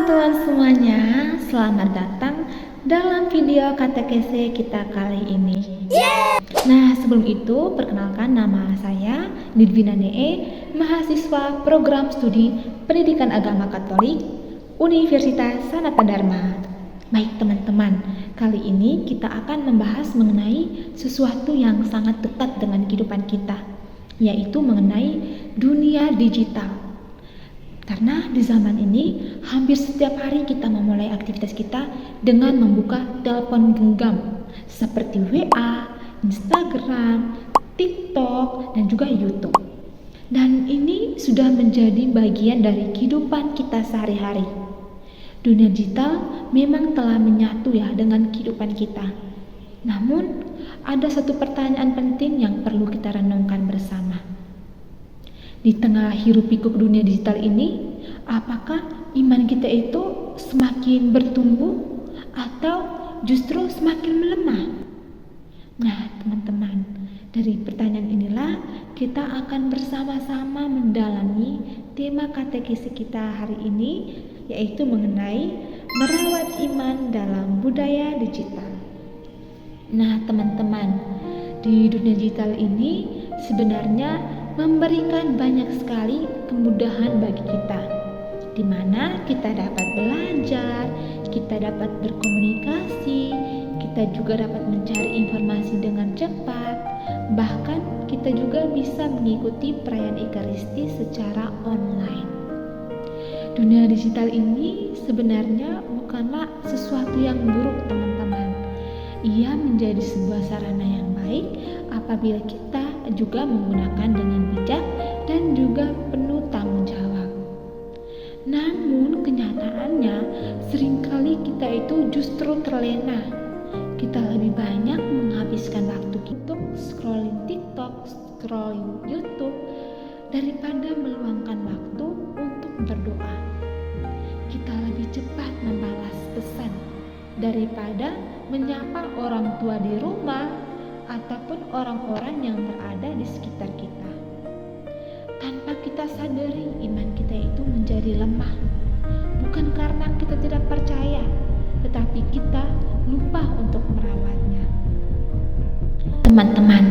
teman-teman semuanya, selamat datang dalam video katekese kita kali ini. Nah, sebelum itu perkenalkan, nama saya Didvina Ne, mahasiswa program studi Pendidikan Agama Katolik Universitas Sanata Dharma. Baik teman-teman, kali ini kita akan membahas mengenai sesuatu yang sangat dekat dengan kehidupan kita, yaitu mengenai dunia digital. Karena di zaman ini hampir setiap hari kita memulai aktivitas kita dengan membuka telepon genggam seperti WA, Instagram, TikTok, dan juga YouTube. Dan ini sudah menjadi bagian dari kehidupan kita sehari-hari. Dunia digital memang telah menyatu ya dengan kehidupan kita. Namun ada satu pertanyaan penting yang perlu kita renungkan bersama. Di tengah hiruk-pikuk dunia digital ini, apakah iman kita itu semakin bertumbuh atau justru semakin melemah? Nah, teman-teman, dari pertanyaan inilah kita akan bersama-sama mendalami tema katekesi kita hari ini, yaitu mengenai merawat iman dalam budaya digital. Nah, teman-teman, di dunia digital ini sebenarnya memberikan banyak sekali kemudahan bagi kita, di mana kita dapat belajar, kita dapat berkomunikasi, kita juga dapat mencari informasi dengan cepat, bahkan kita juga bisa mengikuti perayaan Ekaristi secara online. Dunia digital ini sebenarnya bukanlah sesuatu yang buruk, teman-teman. Ia menjadi sebuah sarana yang baik apabila kita juga menggunakan dengan bijak dan juga penuh tanggung jawab. Namun kenyataannya seringkali kita itu justru terlena. Kita lebih banyak menghabiskan waktu untuk scrolling TikTok, scrolling YouTube daripada meluangkan waktu untuk berdoa. Kita lebih cepat membalas pesan daripada menyapa orang tua di rumah ataupun orang-orang yang berada di sekitar kita. Tanpa kita sadari, iman kita itu menjadi lemah. Bukan karena kita tidak percaya, tetapi kita lupa untuk merawatnya. Teman-teman,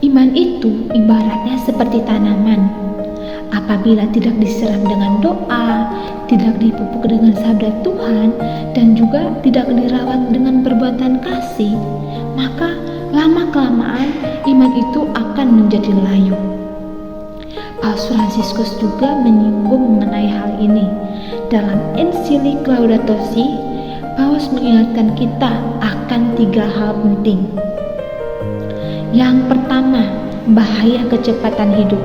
iman itu ibaratnya seperti tanaman. Apabila tidak disiram dengan doa, tidak dipupuk dengan sabda Tuhan, dan juga tidak dirawat dengan perbuatan kasih, maka lama-kelamaan iman itu akan menjadi layu. Paus Fransiskus juga menyinggung mengenai hal ini. Dalam Ensilik Laudato Si, Paus mengingatkan kita akan 3 hal penting. Yang pertama, bahaya kecepatan hidup.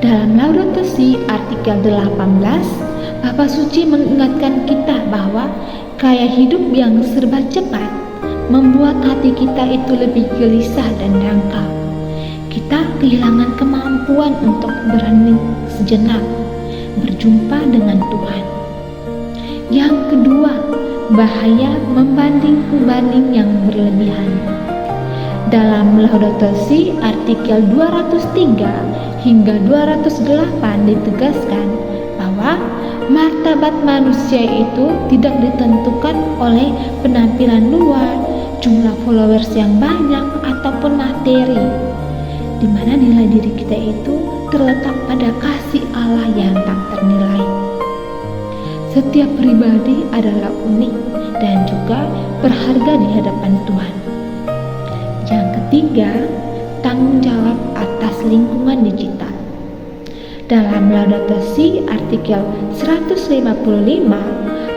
Dalam Laudato Si artikel 18, Bapak Suci mengingatkan kita bahwa gaya hidup yang serba cepat membuat hati kita itu lebih gelisah dan dangkal. Kita kehilangan kemampuan untuk berhening sejenak, berjumpa dengan Tuhan. Yang kedua, bahaya membanding-banding yang berlebihan. Dalam Laudato Si artikel 203 hingga 208 ditegaskan bahwa martabat manusia itu tidak ditentukan oleh penampilan luar, jumlah followers yang banyak, ataupun materi, di mana nilai diri kita itu terletak pada kasih Allah yang tak ternilai. Setiap pribadi adalah unik dan juga berharga di hadapan Tuhan. Yang ketiga, tanggung jawab atas lingkungan digital. Dalam Laudato Si artikel 155,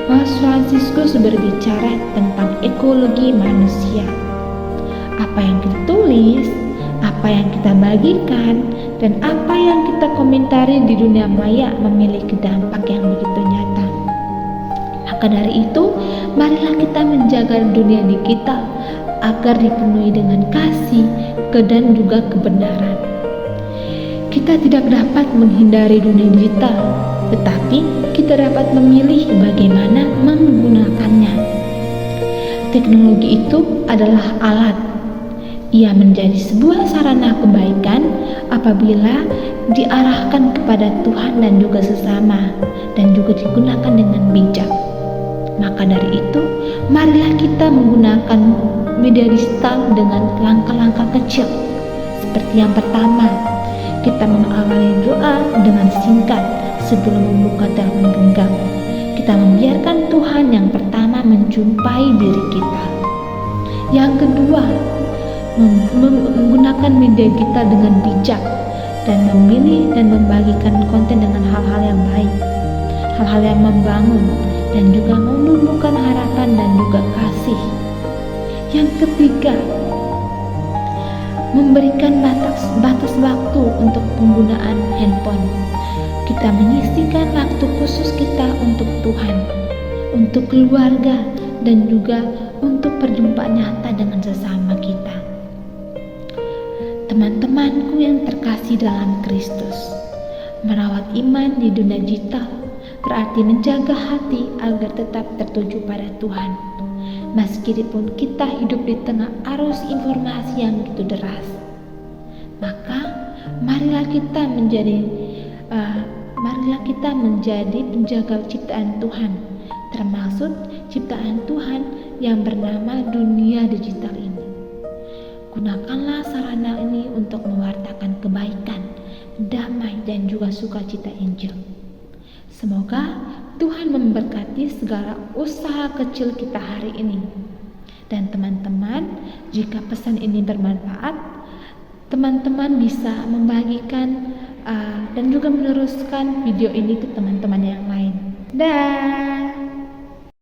Paus Fransiskus berbicara tentang ekologi manusia. Apa yang kita tulis, apa yang kita bagikan, dan apa yang kita komentari di dunia maya memiliki dampak yang begitu nyata. Maka dari itu, marilah kita menjaga dunia digital agar dipenuhi dengan kasih dan juga kebenaran. Kita tidak dapat menghindari dunia digital, tetapi kita dapat memilih bagaimana menggunakannya. Teknologi itu adalah alat. Ia menjadi sebuah sarana kebaikan apabila diarahkan kepada Tuhan dan juga sesama, dan juga digunakan dengan bijak. Maka dari itu, marilah kita menggunakan media digital dengan langkah-langkah kecil. Seperti yang pertama, kita mengawali doa dengan singkat sebelum membuka telepon genggam. Kita membiarkan Tuhan yang pertama menjumpai diri kita. Yang kedua, menggunakan media kita dengan bijak dan memilih dan membagikan konten dengan hal-hal yang baik, hal-hal yang membangun dan juga menumbuhkan harapan dan juga kasih. Yang ketiga, memberikan batas waktu untuk penggunaan handphone. Kita menyisihkan waktu khusus kita untuk Tuhan, untuk keluarga, dan juga untuk perjumpaan nyata dengan sesama kita. Teman-temanku yang terkasih dalam Kristus, merawat iman di dunia digital berarti menjaga hati agar tetap tertuju pada Tuhan. Meskipun kita hidup di tengah arus informasi yang begitu deras, maka marilah kita menjadi penjaga ciptaan Tuhan, termasuk ciptaan Tuhan yang bernama dunia digital ini. Gunakanlah sarana ini untuk mewartakan kebaikan, damai, dan juga sukacita Injil. Semoga Tuhan memberkati segala usaha kecil kita hari ini. Dan teman-teman, jika pesan ini bermanfaat, teman-teman bisa membagikan dan juga meneruskan video ini ke teman-teman yang lain. Dah.